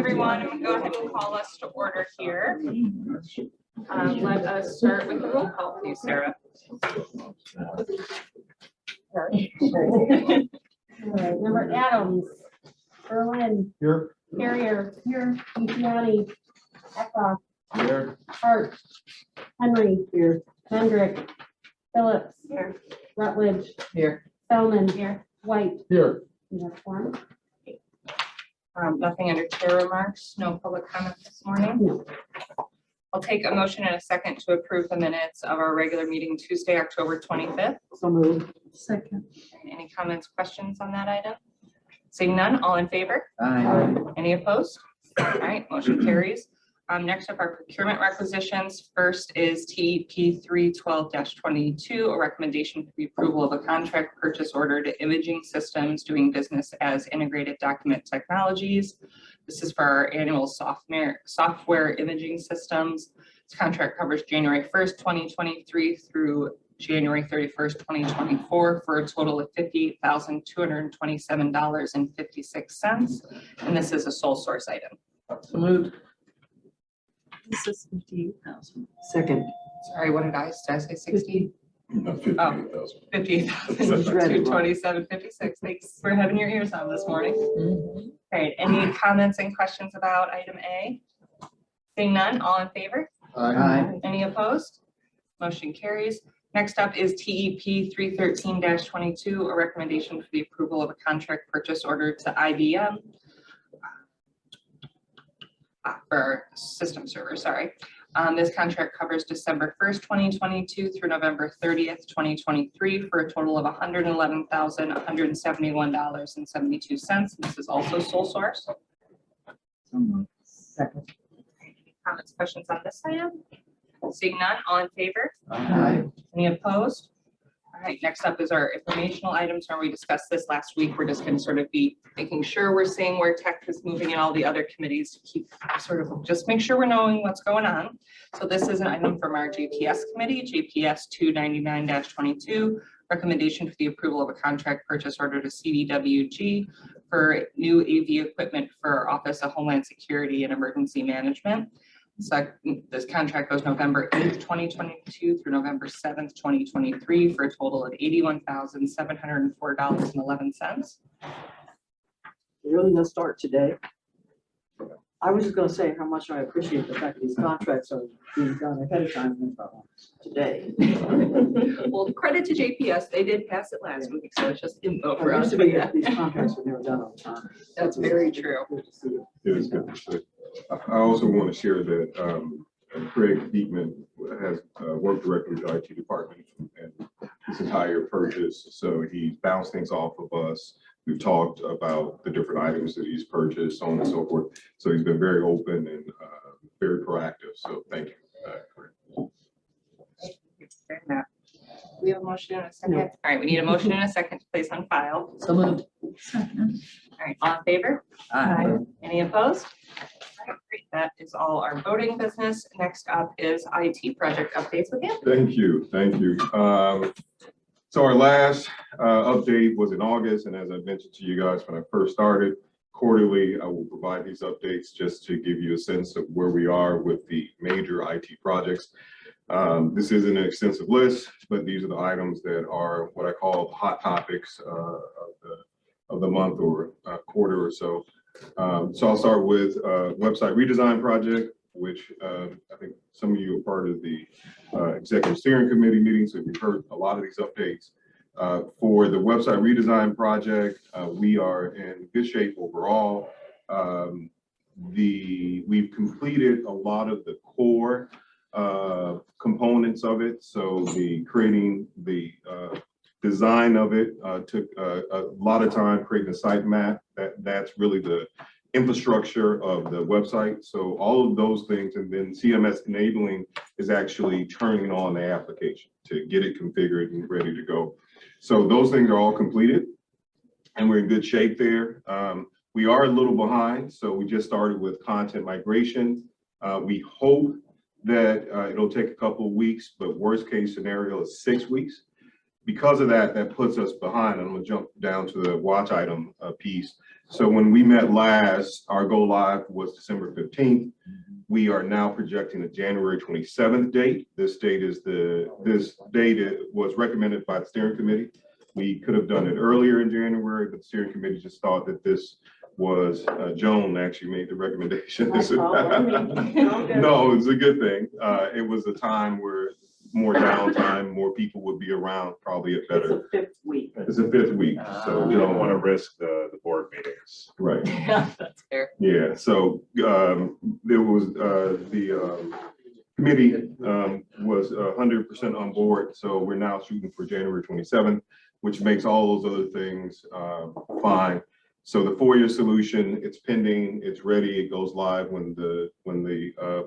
everyone. I'm going to go ahead and call us to order here. Let us start with the roll call, please, Sarah. All right, member Adams, Berlin, Here. Carrier, here, Gianni, Eckhoff, Here. Hart, Henry, here, Hendrick, Phillips, Here. Rutledge, Here. Spellman, here, White. Here. You have one? Nothing under chair remarks, no public comment this morning. No. I'll take a motion in a second to approve the minutes of our regular meeting Tuesday, October 25th. So moved. Second. Any comments, questions on that item? Seeing none, all in favor? Aye. Any opposed? All right, motion carries. Next up are procurement requisitions. First is TEP 312-22, a recommendation for the approval of a contract purchase order to Imaging Systems doing business as Integrated Document Technologies. This is for our annual software imaging systems. This contract covers January 1st, 2023 through January 31st, 2024 for a total of $58,227.56. And this is a sole source item. So moved. This is 58,000. Second. Sorry, what did I say 60? No, 58,000. 58,227.56. Thanks for having your ears on this morning. All right, any comments and questions about item A? Seeing none, all in favor? Aye. Any opposed? Motion carries. Next up is TEP 313-22, a recommendation for the approval of a contract purchase order to IBM for system server, sorry. This contract covers December 1st, 2022 through November 30th, 2023 for a total of $111,171.72. This is also sole source. Second. Any comments, questions on this item? Seeing none, all in favor? Aye. Any opposed? All right, next up is our informational items. When we discussed this last week, we're just going to sort of be making sure we're seeing where tech is moving in all the other committees to keep sort of just make sure we're knowing what's going on. So this is an item from our JPS committee, JPS 299-22, recommendation for the approval of a contract purchase order to CDWG for new AV equipment for our Office of Homeland Security and Emergency Management. So this contract goes November 8th, 2022 through November 7th, 2023 for a total of $81,704.11. It really does start today. I was just gonna say how much I appreciate the fact that these contracts are being done ahead of time today. Well, credit to JPS, they did pass it last week, so it's just info for It us. used to be that these contracts were never done on time. That's very true. Good to see it. It is good to see. I also want to share that Craig Diekman has worked directly with the IT department and this entire purchase. So he bounced things off of us. We've talked about the different items that he's purchased, so on and so forth. So he's been very open and very proactive. So thank you, Craig. We have a motion in a second. No. All right, we need a motion in a second to place on file. So moved. All right, all in favor? Aye. Any opposed? All right, great. That is all our voting business. Next up is IT project updates with you. Thank you. Thank you. So our last update was in August. And as I mentioned to you guys when I first started, quarterly, I will provide these updates just to give you a sense of where we are with the major IT projects. This isn't an extensive list, but these are the items that are what I call hot topics of the month or quarter or so. So I'll start with website redesign project, which I think some of you are part of the executive steering committee meeting, so you've heard a lot of these updates. For the website redesign project, we are in good shape overall. We've completed a lot of the core components of it. So creating the design of it took a lot of time. Creating a site map, that's really the infrastructure of the website. So all of those things, and then CMS enabling is actually turning on the application to get it configured and ready to go. So those things are all completed and we're in good shape there. We are a little behind. So we just started with content migration. We hope that it'll take a couple of weeks, but worst case scenario is 6 weeks. because of that, that puts us behind. I'm gonna jump down to the watch item piece. So when we met last, our go live was December 15th. We are now projecting a January 27th date. This date was recommended by the steering committee. We could have done it earlier in January, but the steering committee just thought that this was, Joan actually made the recommendation. Okay. No, it's a good thing. It was a time where more downtime, more people would be around, probably a It's better. a fifth week. It's a fifth week, so We don't want to risk the board meetings. right. Yeah, that's fair. Yeah, so there was the committee was 100% on board. So we're now shooting for January 27th, which makes all those other things fine. So the 4-year solution, it's pending, it's ready, it goes live when the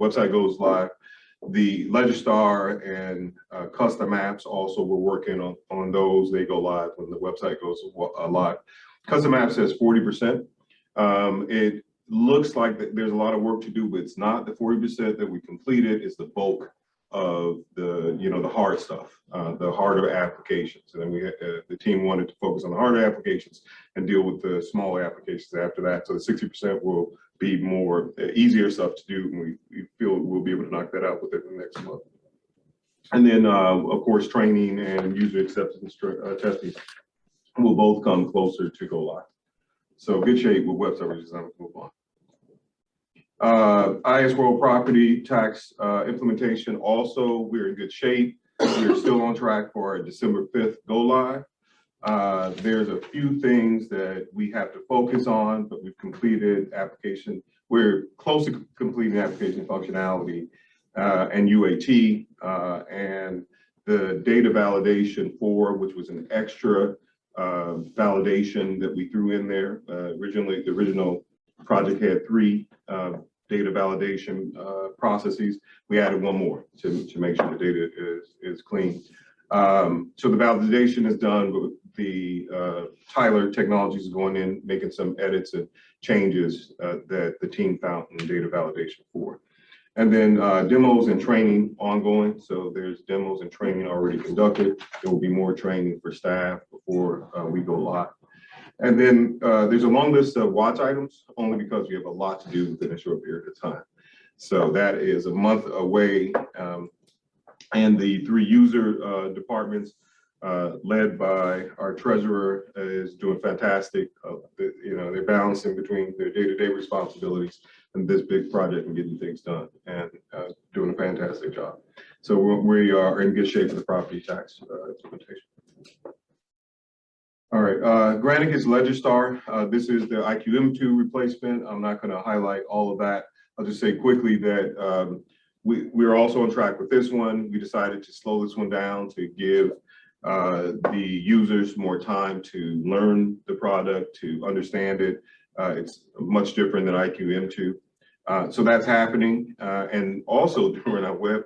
website goes live. The Legistar and custom apps also, we're working on those. They go live when the website goes live. Custom apps says 40%. It looks like there's a lot of work to do, but it's not. The 40% that we completed is the bulk of the, the hard stuff, the harder applications. And then the team wanted to focus on the harder applications and deal with the smaller applications after that. So the 60% will be more easier stuff to do. And we feel we'll be able to knock that out within the next month. And then, of course, training and user acceptance testing will both come closer to go live. So good shape with website redesign. Move on. IS World Property Tax implementation. Also, we're in good shape. We're still on track for our December 5th go live. There's a few things that we have to focus on, but we've completed application. We're close to completing application functionality and UAT and the data validation which was an extra validation that we threw in there. Originally, the original project had 3 data validation processes. We added 1 more to make sure the data is clean. So the validation is done, but the Tyler Technologies is going in, making some edits and changes that the team found in data validation for. And then demos and training ongoing. So there's demos and training already conducted. There will be more training for staff before we go live. And then there's a long list of watch items, only because we have a lot to do within a short period of time. So that is a month away. And the 3 user departments led by our treasurer is doing fantastic. They're balancing between their day-to-day responsibilities and this big project and getting things done and doing a fantastic job. So we are in good shape for the property tax implementation. All right, Granite is Legistar. This is the IQM2 replacement. I'm not going to highlight all of that. I'll just say quickly that we're also on track with this one. We decided to slow this one down to give the users more time to learn the product, to understand it. It's much different than IQM2. So that's happening. And also during our web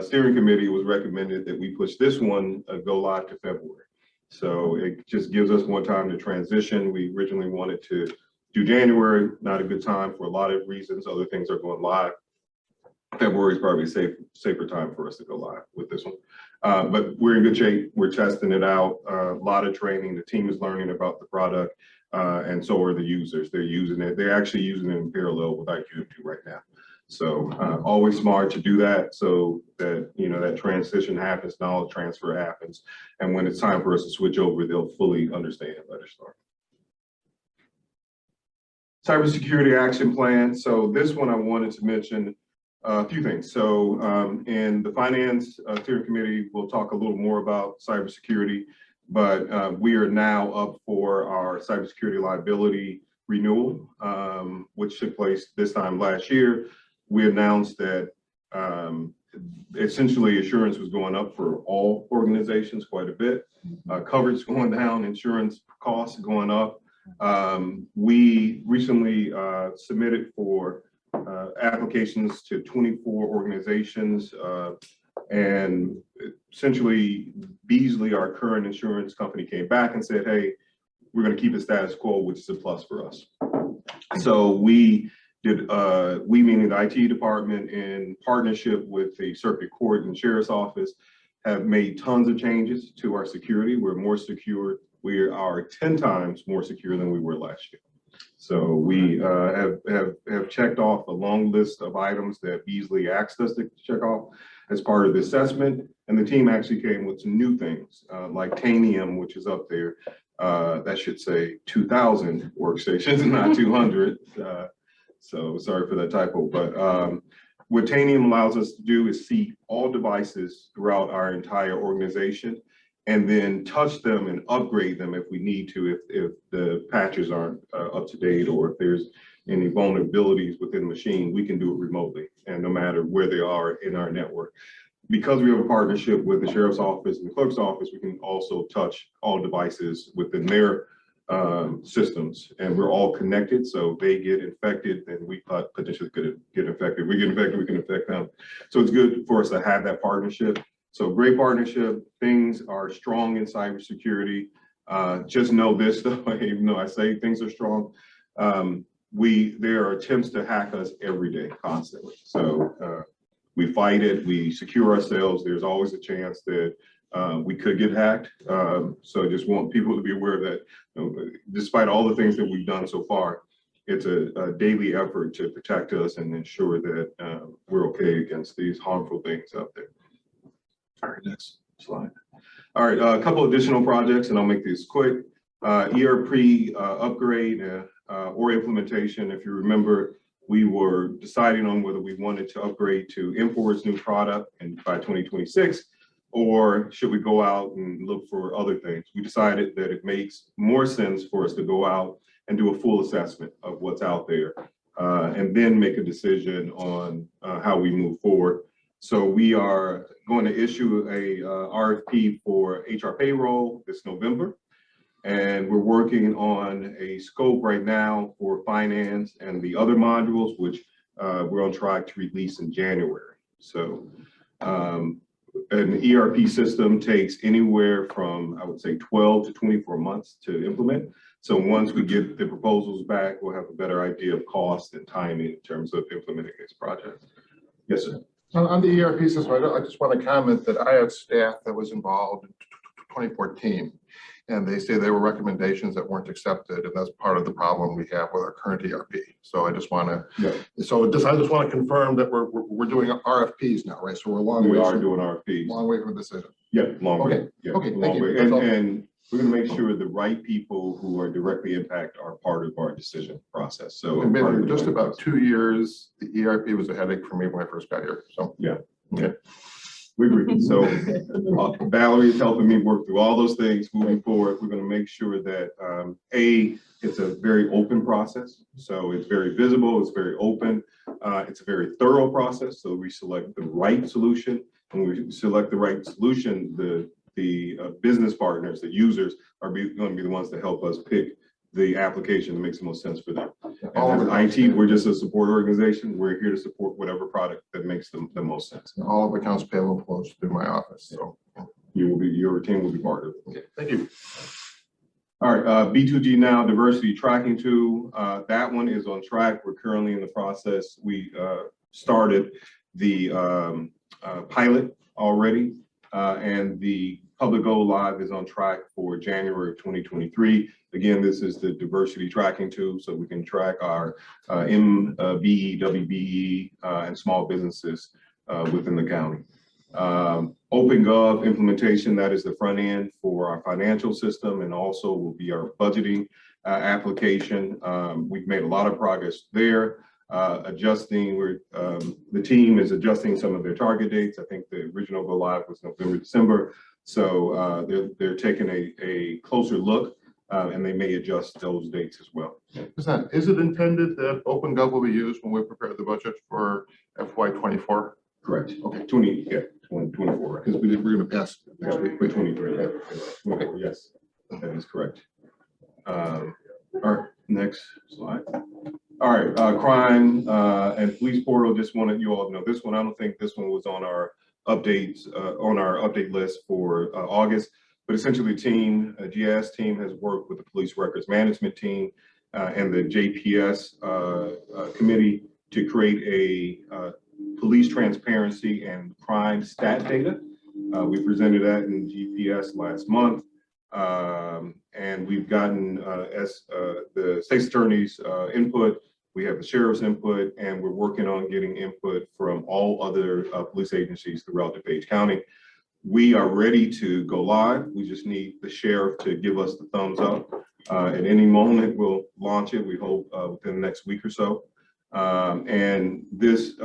steering committee, it was recommended that we push this one go live to February. So it just gives us more time to transition. We originally wanted to do January, not a good time for a lot of reasons. Other things are going live. February is probably a safer time for us to go live with this one. But we're in good shape. We're testing it out. A lot of training. The team is learning about the product, and so are the users. They're using it. They're actually using it in parallel with IQ2 right now. So always smart to do that so that that transition happens, knowledge transfer happens, and when it's time for us to switch over, they'll fully understand Legistar. Cybersecurity action plan. So this one I wanted to mention a few things. So in the finance steering committee, we'll talk a little more about cybersecurity, but we are now up for our cybersecurity liability renewal, which took place this time last year. We announced that essentially insurance was going up for all organizations quite a bit. Coverage going down, insurance costs going up. We recently submitted for applications to 24 organizations, and essentially Beasley, our current insurance company, came back and said, hey, we're going to keep it status quo, which is a plus for us. So we meaning the IT department, in partnership with the circuit court and sheriff's office, have made tons of changes to our security. We're more secure. We are 10 times more secure than we were last year. So we have checked off a long list of items that Beasley asked us to check off as part of the assessment. And the team actually came with some new things like Tanium, which is up there. That should say 2,000 workstations, not 200. So sorry for that typo. But what Tanium allows us to do is see all devices throughout our entire organization and then touch them and upgrade them if we need to, if the patches aren't up to date, or if there's any vulnerabilities within the machine, we can do it remotely and no matter where they are in our network. Because we have a partnership with the sheriff's office and the clerk's office, we can also touch all devices within their systems, and we're all connected. So they get infected, then we potentially could get infected. We get infected, we can infect them. So it's good for us to have that partnership. So great partnership. Things are strong in cybersecurity. Just know this though, even though I say things are strong, there are attempts to hack us every day, constantly. So we fight it, we secure ourselves. There's always a chance that we could get hacked. So I just want people to be aware that despite all the things that we've done so far, it's a daily effort to protect us and ensure that we're okay against these harmful things out there. All right, next slide. All right, a couple additional projects, and I'll make these quick. ERP upgrade or implementation. If you remember, we were deciding on whether we wanted to upgrade to Infor's new product by 2026, or should we go out and look for other things. We decided that it makes more sense for us to go out and do a full assessment of what's out there, and then make a decision on how we move forward. So we are going to issue a RFP for HR payroll this November. And we're working on a scope right now for finance and the other modules, which we're on track to release in January. So an ERP system takes anywhere from, I would say, 12 to 24 months to implement. So once we get the proposals back, we'll have a better idea of cost and timing in terms of implementing this project. Yes, sir. On the ERP system, I just want to comment that I had staff that was involved in 2014, and they say there were recommendations that weren't accepted, and that's part of the problem we have with our current ERP. So I just want to, I just want to confirm that we're doing RFPs now, right? So we're a long way. We are doing RFPs. Long way from a decision. Yeah, long way. Okay. Yeah, Okay. long Thank way. you. And we're going to make sure the right people who are directly impacted are part of our decision process. So And maybe just about 2 years, the ERP was a headache for me when I first got here. So yeah. Okay. We agree. So Valerie is helping me work through all those things moving forward. We're going to make sure that it's a very open process. So it's very visible, it's very open. It's a very thorough process. So we select the right solution. When we select the right solution, the business partners, the users are going to be the ones to help us pick the application that makes the most sense for them. And as IT, we're just a support organization. We're here to support whatever product that makes the most sense. all of accounts payable flows through my office. So Your team will be part of it. okay. Thank you. All right, B2G Now diversity tracking tool. That one is on track. We're currently in the process. We started the pilot already, and the public go live is on track for January of 2023. Again, this is the diversity tracking tool, so we can track our MBE, WBE, and small businesses within the county. OpenGov implementation, that is the front end for our financial system, and also will be our budgeting application. We've made a lot of progress there. The team is adjusting some of their target dates. I think the original go live was November, December. So they're taking a closer look, and they may adjust those dates as well. Is it intended that OpenGov will be used when we prepare the budget for FY24? Correct. Okay. 2024. Because we're going to pass next week. 23. Yeah. Okay. Yes, that is correct. All right, next slide. All right, crime and police portal. Just wanted you all to know this one. I don't think this one was on our updates on our update list for August, but essentially the team, GIS team, has worked with the police records management team and the JPS committee to create a police transparency and crime stat data We presented that in GPS last month. And we've gotten the state's attorney's input. We have the sheriff's input, and we're working on getting input from all other police agencies throughout DuPage County. We are ready to go live. We just need the sheriff to give us the thumbs up. At any moment, we'll launch it, we hope within the next week or so. And this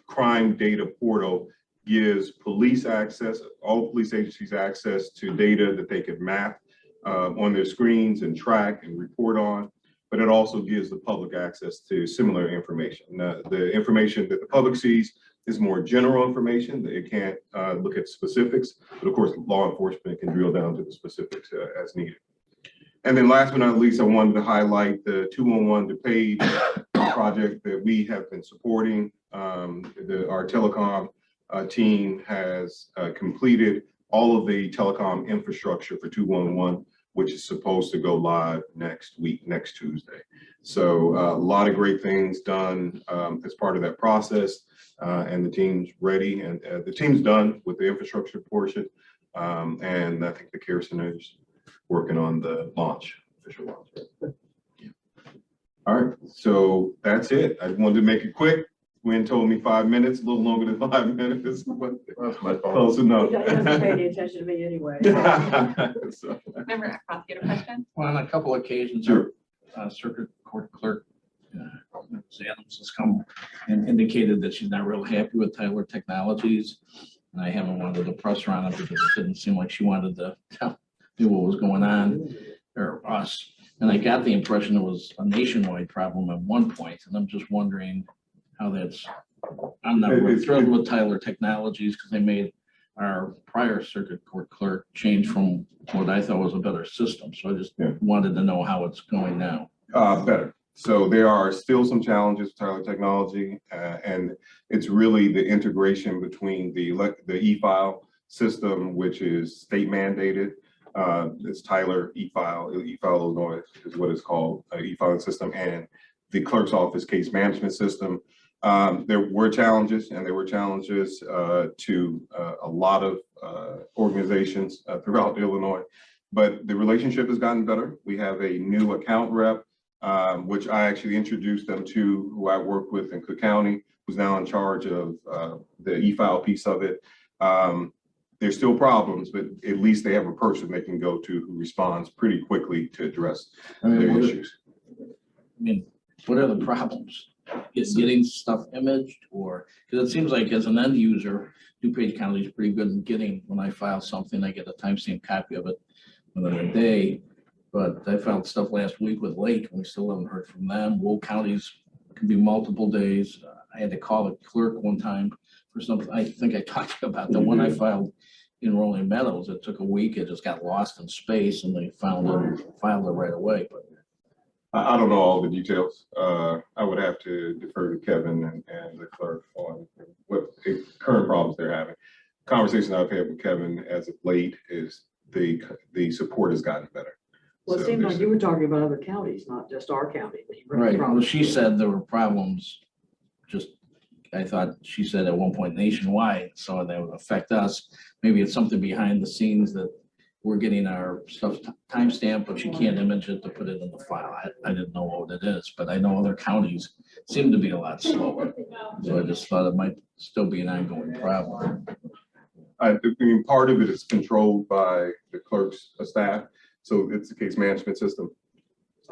crime data portal gives police access, all police agencies access to data that they can map on their screens and track and report on. But it also gives the public access to similar information. Now, the information that the public sees is more general information. They can't look at specifics, but of course, law enforcement can drill down to the specifics as needed. And then last but not least, I wanted to highlight the 211 DuPage project that we have been supporting. Our telecom team has completed all of the telecom infrastructure for 211, which is supposed to go live next week, next Tuesday. So a lot of great things done as part of that process, and the team's ready, and the team's done with the infrastructure portion, and I think the care center is working on the launch, official launch. Yeah. All right, so that's it. I wanted to make it quick. Wynn told me 5 minutes, a little longer than 5 minutes, but That's my fault. close enough. He doesn't pay any attention to me anyway. So, Member Eckroth, you had a question? Well, on a couple occasions, Sure. Circuit Court Clerk Ms. Adams has come and indicated that she's not real happy with Tyler Technologies. And I haven't wanted to press her on it because it didn't seem like she wanted to tell me what was going on, or us. And I got the impression it was a nationwide problem at one point, and I'm just wondering how that's, I'm not really thrilled with Tyler Technologies because they made our prior circuit court clerk change from what I thought was a better system. So I just wanted to know how it's going now. Better. So there are still some challenges with Tyler Technology, and it's really the integration between the e-file system, which is state mandated. It's Tyler e-file Illinois is what it's called, e-filing system, and the clerk's office case management system. There were challenges, and there were challenges to a lot of organizations throughout Illinois, but the relationship has gotten better. We have a new account rep, which I actually introduced them to, who I work with in Cook County, who's now in charge of the e-file piece of it. There's still problems, but at least they have a person they can go to who responds pretty quickly to address their issues. I mean, what are the problems? Is getting stuff imaged, or because it seems like as an end user, DuPage County is pretty good in getting, when I file something, I get a timestamp copy of it within a day. But I filed stuff last week with Lake, and we still haven't heard from them. Will counties can be multiple days. I had to call the clerk one time for something. I think I talked to you about the one I filed in Rolling Meadows. It took a week. It just got lost in space, and they found it, filed it right away. But I don't know all the details. I would have to defer to Kevin and the clerk on what current problems they're having. Conversation I've had with Kevin as of late is the support has gotten better. Well, it So seemed like there's- you were talking about other counties, not just our county. that you were right, well, problems she with. said there were problems. Just, I thought she said at one point nationwide, so that would affect us. Maybe it's something behind the scenes that we're getting our stuff timestamped, but you can't image it to put it in the file. I didn't know what it is, but I know other counties seem to be a lot slower. So I just thought it might still be an ongoing problem. I mean, part of it is controlled by the clerk's staff. So it's a case management system.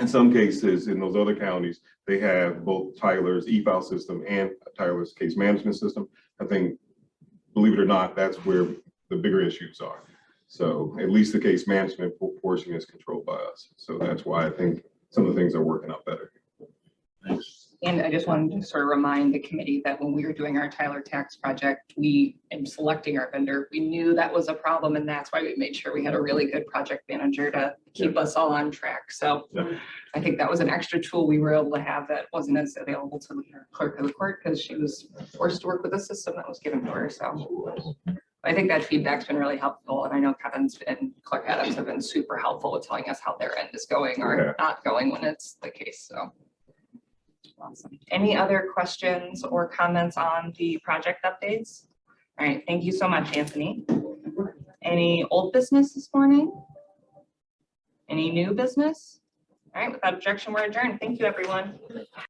In some cases, in those other counties, they have both Tyler's e-file system and Tyler's case management system. I think, believe it or not, that's where the bigger issues are. So at least the case management portion is controlled by us. So that's why I think some of the things are working out better. Thanks. And I just wanted to sort of remind the committee that when we were doing our Tyler tax project, in selecting our vendor, we knew that was a problem, and that's why we made sure we had a really good project manager to keep us all on track. So I think that was an extra tool we were able to have that wasn't as available to the clerk of the court because she was forced to work with a system that was given to her. So I think that feedback's been really helpful, and I know Kevin's and Clerk Adams have been super helpful with telling us how their end is going or not going when it's the case. So. Awesome. Any other questions or comments on the project updates? All right, thank you so much, Anthony. Any old business this morning? Any new business? All right, without objection, we're adjourned. Thank you, everyone.